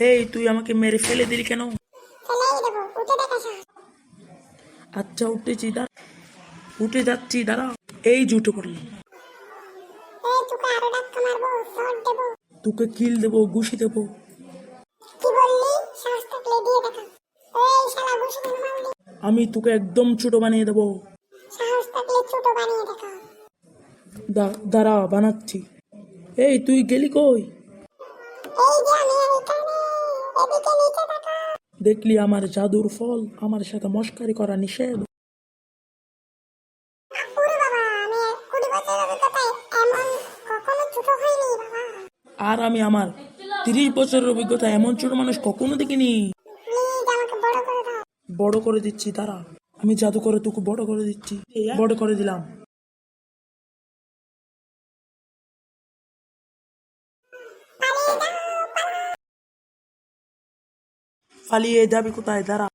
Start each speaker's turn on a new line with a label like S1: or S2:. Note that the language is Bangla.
S1: এই তুই আমাকে মেরে ফেলে দিলি কেন?
S2: ফেলেই দেবো, উঠে দেখা সহজ।
S1: আচ্ছা উঠেছি, দাঁড়া, উঠে যাচ্ছি, দাঁড়া। এই যে উঠে পড়লাম।
S2: এই তোকে আরো ধাক্কা মারবো, শট দেবো।
S1: তোকে কিল দেবো, ঘুষি দেবো।
S2: কি বললি? সাহস থাকলে দিয়ে দেখা। এই শালা ঘুষি কেন মারলি?
S1: আমি তোকে একদম ছোট বানিয়ে দেবো।
S2: সাহস থাকলে ছোট বানিয়ে দেখা।
S1: দাঁড়া, বানাচ্ছি। এই তুই গেলি কই?
S2: এই যে আমি এইখানে, এদিকে নিচে দেখা।
S1: দেখলি আমার জাদুর ফল? আমার সাথে মস্কারি করা নিষেধ।
S2: ওরে বাবা, আমি 20 বছরের অভিজ্ঞতায় এমন কখনো ছোট হইনি বাবা।
S1: আর আমি আমার 30 বছরের অভিজ্ঞতা এমন ছোট মানুষ কখনো দেখিনি।
S2: প্লিজ আমাকে বড় করে দাও।
S1: বড় করে দিচ্ছি, দাঁড়া। আমি জাদু করে তোকে বড় করে দিচ্ছি। বড় করে দিলাম।
S2: পালিয়ে যাও, পালাও।
S1: পালিয়ে যাবি কোথায়? দাঁড়া।